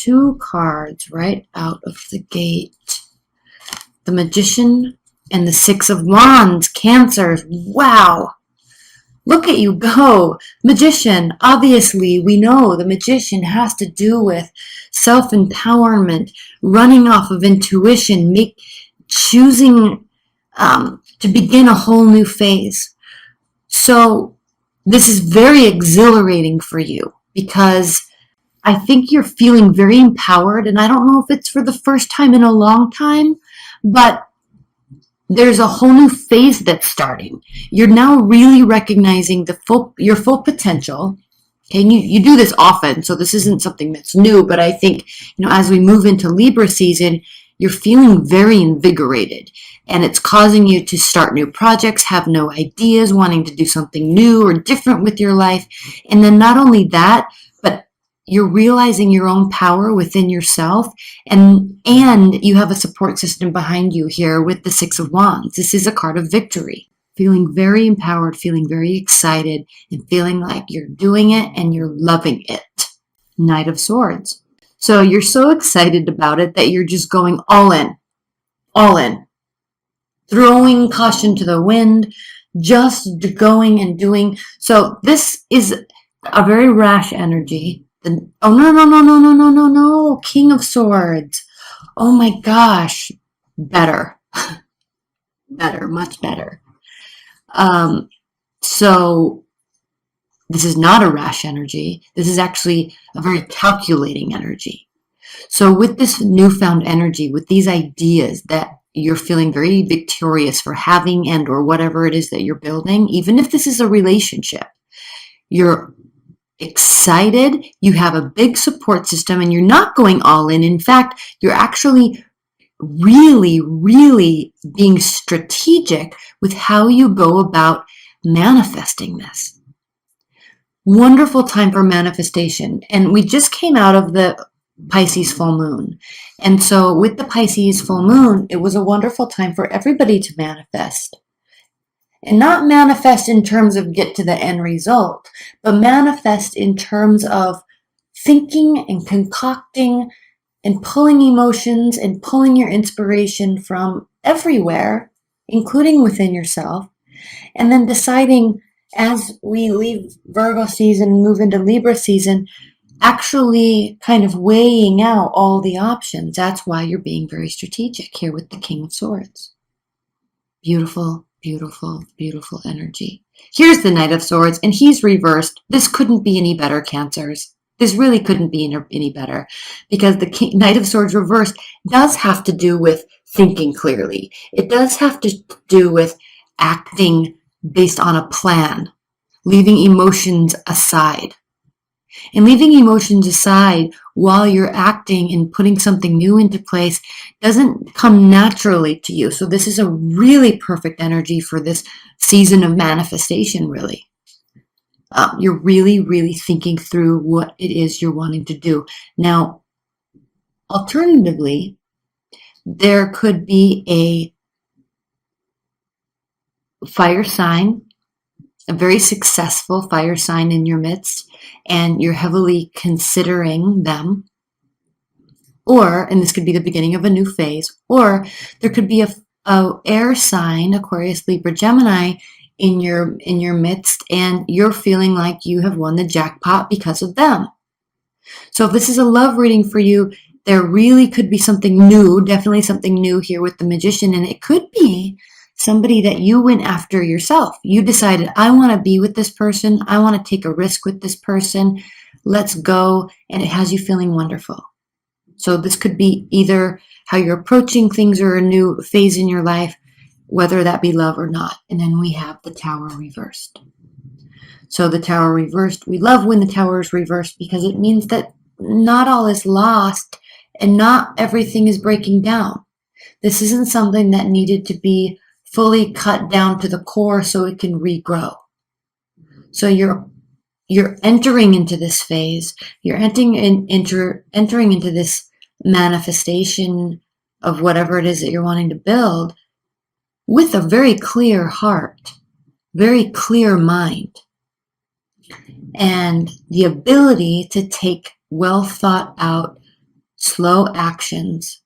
two cards right out of the gate. The Magician and the Six of Wands, Cancers. Wow. Look at you go. Magician, obviously, we know the Magician has to do with self-empowerment, running off of intuition, choosing to begin a whole new phase. So this is very exhilarating for you because I think you're feeling very empowered, and I don't know if it's for the first time in a long time, but there's a whole new phase that's starting. You're now really recognizing your full potential. Okay, and you do this often, so this isn't something that's new, but I think, as we move into Libra season, you're feeling very invigorated, and it's causing you to start new projects, have new ideas, wanting to do something new or different with your life. And then not only that, but you're realizing your own power within yourself, and you have a support system behind you here with the Six of Wands. This is a card of victory. Feeling very empowered, feeling very excited, and feeling like you're doing it and you're loving it. Knight of Swords. So you're so excited about it that you're just going all in, throwing caution to the wind, just going and doing. So this is a very rash energy. Oh, no, King of Swords. Oh my gosh, better, much better. So this is not a rash energy. This is actually a very calculating energy. So with this newfound energy, with these ideas that you're feeling very victorious for having and or whatever it is that you're building, even if this is a relationship, you're excited, you have a big support system, and you're not going all in. In fact, you're actually really, really being strategic with how you go about manifesting this. Wonderful time for manifestation. And we just came out of the Pisces full moon. And so with the Pisces full moon, it was a wonderful time for everybody to manifest. And not manifest in terms of get to the end result, but manifest in terms of thinking and concocting and pulling emotions and pulling your inspiration from everywhere, including within yourself, and then deciding as we leave Virgo season and move into Libra season, actually kind of weighing out all the options. That's why you're being very strategic here with the King of Swords. Beautiful, beautiful, beautiful energy. Here's the Knight of Swords, and he's reversed. This couldn't be any better, Cancers. This really couldn't be any better, because the Knight of Swords reversed does have to do with thinking clearly. It does have to do with acting based on a plan, leaving emotions aside. And leaving emotions aside while you're acting and putting something new into place doesn't come naturally to you. So this is a really perfect energy for this season of manifestation, really. You're really, really thinking through what it is you're wanting to do. Now, alternatively, there could be a fire sign, a very successful fire sign in your midst, and you're heavily considering them. Or, and this could be the beginning of a new phase, or there could be a air sign, Aquarius, Libra, Gemini, in your midst, and you're feeling like you have won the jackpot because of them. So if this is a love reading for you, there really could be something new, definitely something new here with the Magician, and it could be somebody that you went after yourself. You decided, I want to be with this person, I want to take a risk with this person, let's go, and it has you feeling wonderful. So this could be either how you're approaching things or a new phase in your life, whether that be love or not. And then we have the Tower reversed. So the Tower reversed, we love when the Tower is reversed because it means that not all is lost and not everything is breaking down. This isn't something that needed to be fully cut down to the core so it can regrow. So you're entering into this phase, you're entering into this manifestation of whatever it is that you're wanting to build with a very clear heart, very clear mind, and the ability to take well thought out slow actions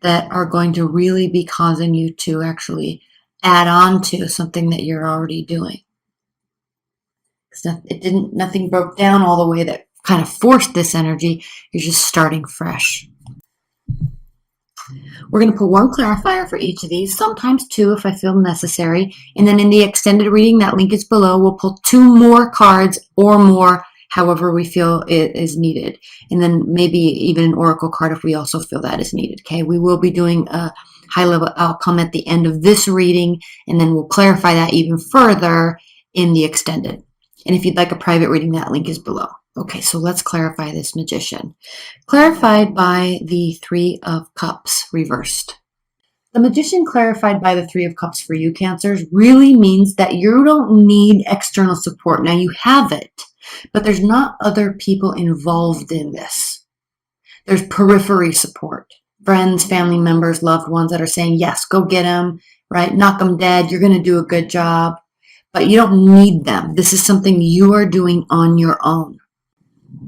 that are going to really be causing you to actually add on to something that you're already doing. Nothing broke down all the way that kind of forced this energy. You're just starting fresh. We're going to put one clarifier for each of these, sometimes two if I feel necessary. And then in the extended reading, that link is below, we'll pull two more cards or more, however we feel it is needed. And then maybe even an oracle card if we also feel that is needed. Okay, we will be doing a high level outcome at the end of this reading, and then we'll clarify that even further in the extended. And if you'd like a private reading, that link is below. Okay, so let's clarify this magician. Clarified by the Three of Cups reversed. The magician clarified by the Three of Cups for you, Cancers, really means that you don't need external support. Now you have it, but there's not other people involved in this. There's periphery support. Friends, family members, loved ones that are saying, yes, go get him, right? Knock him dead. You're going to do a good job. But you don't need them. This is something you are doing on your own.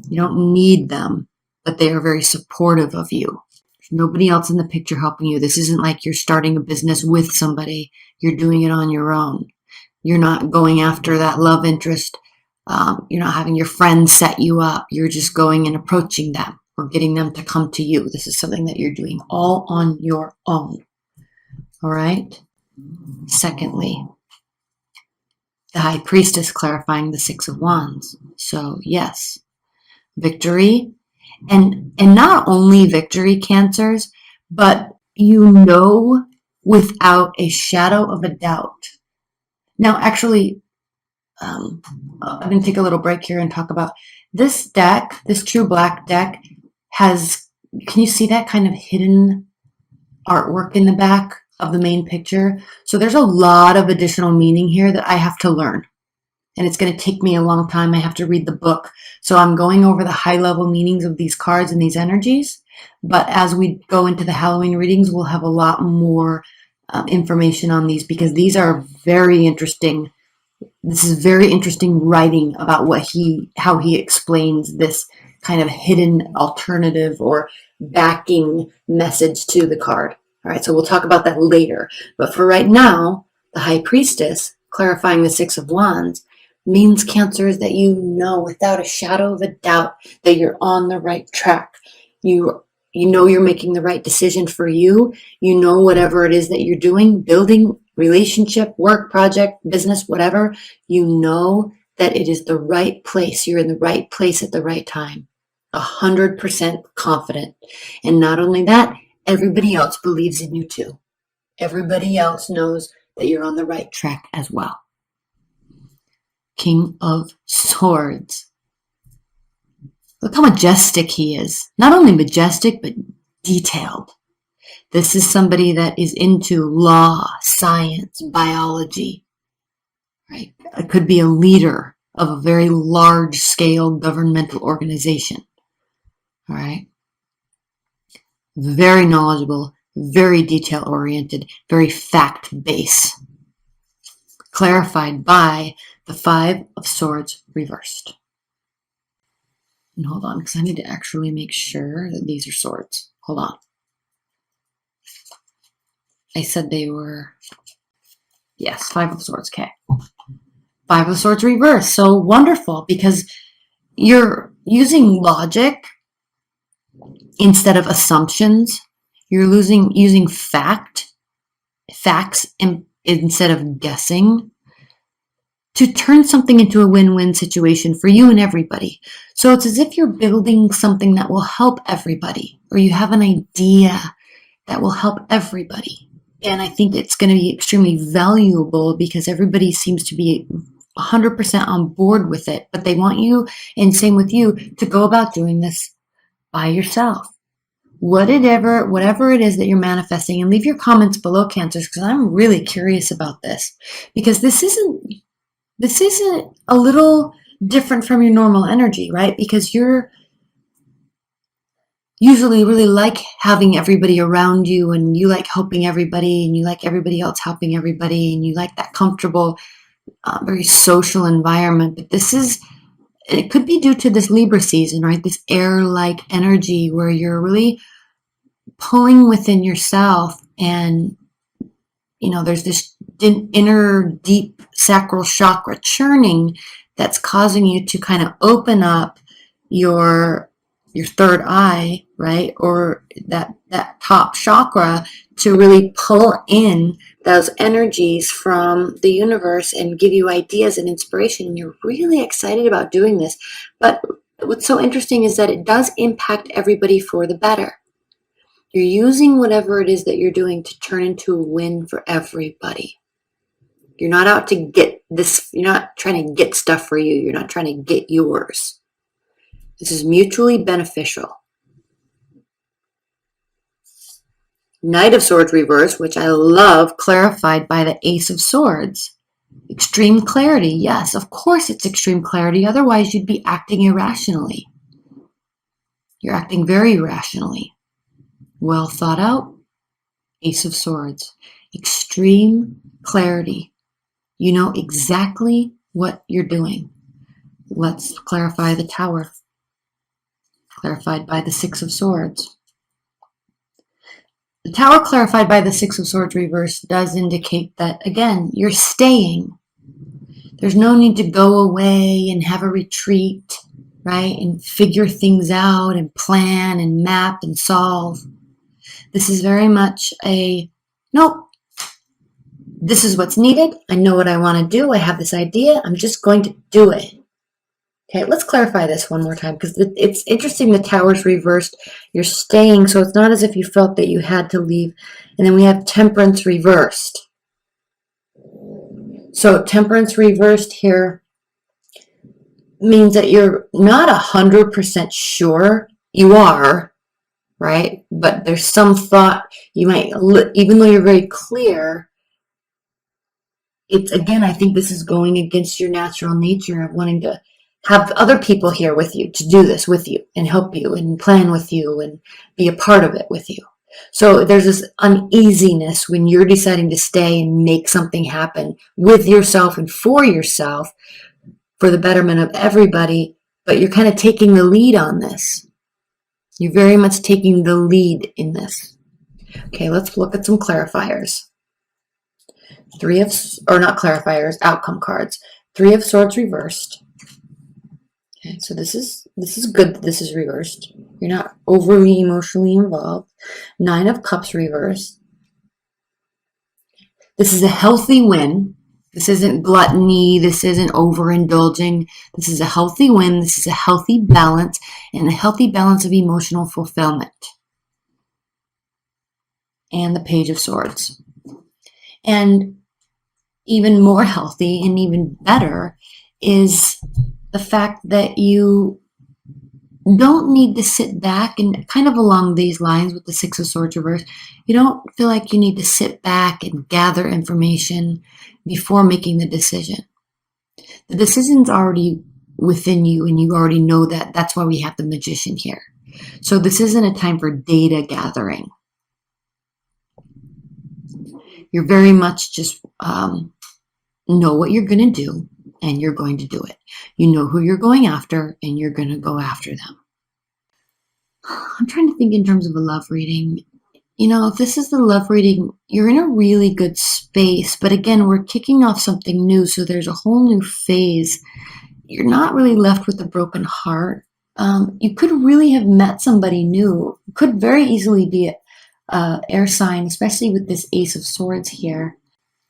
You don't need them, but they are very supportive of you. There's nobody else in the picture helping you. This isn't like you're starting a business with somebody. You're doing it on your own. You're not going after that love interest. You're not having your friends set you up. You're just going and approaching them or getting them to come to you. This is something that you're doing all on your own. All right? Secondly, the High Priestess clarifying the Six of Wands. So yes, victory, and not only victory, Cancers, but you know without a shadow of a doubt. Now, actually, I'm going to take a little break here and talk about this deck. This True Black deck has, can you see that kind of hidden artwork in the back of the main picture? So there's a lot of additional meaning here that I have to learn. And it's going to take me a long time. I have to read the book. So I'm going over the high level meanings of these cards and these energies. But as we go into the Halloween readings, we'll have a lot more information on these because these are very interesting. This is very interesting writing about how he explains this kind of hidden alternative or backing message to the card. All right, so we'll talk about that later. But for right now, the High Priestess, clarifying the Six of Wands, means, Cancers, that you know without a shadow of a doubt that you're on the right track. You know you're making the right decision for you. You know whatever it is that you're doing, building, relationship, work, project, business, whatever, you know that it is the right place. You're in the right place at the right time. 100% confident. And not only that, everybody else believes in you too. Everybody else knows that you're on the right track as well. King of Swords. Look how majestic he is. Not only majestic, but detailed. This is somebody that is into law, science, biology, right? It could be a leader of a very large-scale governmental organization, all right? Very knowledgeable, very detail-oriented, very fact-based. Clarified by the Five of Swords reversed. And hold on, because I need to actually make sure that these are swords. Hold on. I said they were, yes, Five of Swords, okay. Five of Swords reversed, so wonderful, because you're using logic instead of assumptions. You're using facts instead of guessing to turn something into a win-win situation for you and everybody. So it's as if you're building something that will help everybody, or you have an idea that will help everybody. And I think it's going to be extremely valuable because everybody seems to be 100% on board with it, but they want you, and same with you, to go about doing this by yourself. Whatever it is that you're manifesting, and leave your comments below, Cancers, because I'm really curious about this, because this isn't a little different from your normal energy, right? Because you're usually really like having everybody around you, and you like helping everybody, and you like everybody else helping everybody, and you like that comfortable, very social environment. But this is it could be due to this Libra season, right? This air-like energy where you're really pulling within yourself, and there's this inner deep sacral chakra churning that's causing you to kind of open up your third eye, right? Or that top chakra, to really pull in those energies from the universe and give you ideas and inspiration. And you're really excited about doing this. But what's so interesting is that it does impact everybody for the better. You're using whatever it is that you're doing to turn into a win for everybody. You're not out to get this. You're not trying to get stuff for you. You're not trying to get yours. This is mutually beneficial. Knight of Swords reverse, which I love, clarified by the Ace of Swords. Extreme clarity. Yes, of course it's extreme clarity. Otherwise, you'd be acting irrationally. You're acting very rationally. Well thought out. Ace of Swords. Extreme clarity. You know exactly what you're doing. Let's clarify the Tower. Clarified by the Six of Swords. The Tower clarified by the Six of Swords reverse does indicate that, again, you're staying. There's no need to go away and have a retreat, right? And figure things out and plan and map and solve. This is very much nope, this is what's needed. I know what I want to do. I have this idea. I'm just going to do it. Okay, let's clarify this one more time, because it's interesting. The Tower's reversed. You're staying, so it's not as if you felt that you had to leave. And then we have Temperance reversed. So Temperance reversed here means that you're not 100% sure. You are, right? But there's some thought you might, even though you're very clear, it's, again, I think this is going against your natural nature of wanting to have other people here with you to do this with you and help you and plan with you and be a part of it with you. So there's this uneasiness when you're deciding to stay and make something happen with yourself and for yourself for the betterment of everybody, but you're kind of taking the lead on this. You're very much taking the lead in this. Okay, let's look at some clarifiers. Not clarifiers, outcome cards. Three of Swords reversed. Okay, so this is good that this is reversed. You're not overly emotionally involved. Nine of Cups reversed. This is a healthy win. This isn't gluttony. This isn't overindulging. This is a healthy win. This is a healthy balance, and a healthy balance of emotional fulfillment. And the Page of Swords. And even more healthy and even better is the fact that you don't need to sit back, and kind of along these lines with the Six of Swords reverse, you don't feel like you need to sit back and gather information before making the decision. The decision's already within you, and you already know that. That's why we have the Magician here. So this isn't a time for data gathering. You're very much just know what you're going to do, and you're going to do it. You know who you're going after, and you're going to go after them. I'm trying to think in terms of a love reading. If this is the love reading, you're in a really good space. But again, we're kicking off something new, so there's a whole new phase. You're not really left with a broken heart. You could really have met somebody new. It could very easily be an air sign, especially with this Ace of Swords here.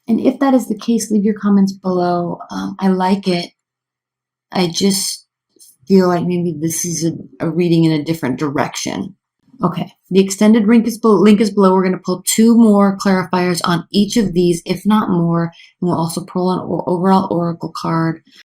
And if that is the case, leave your comments below. I like it. I just feel like maybe this is a reading in a different direction. Okay, the extended link is below. We're going to pull 2 more clarifiers on each of these, if not more. And we'll also pull an overall oracle card.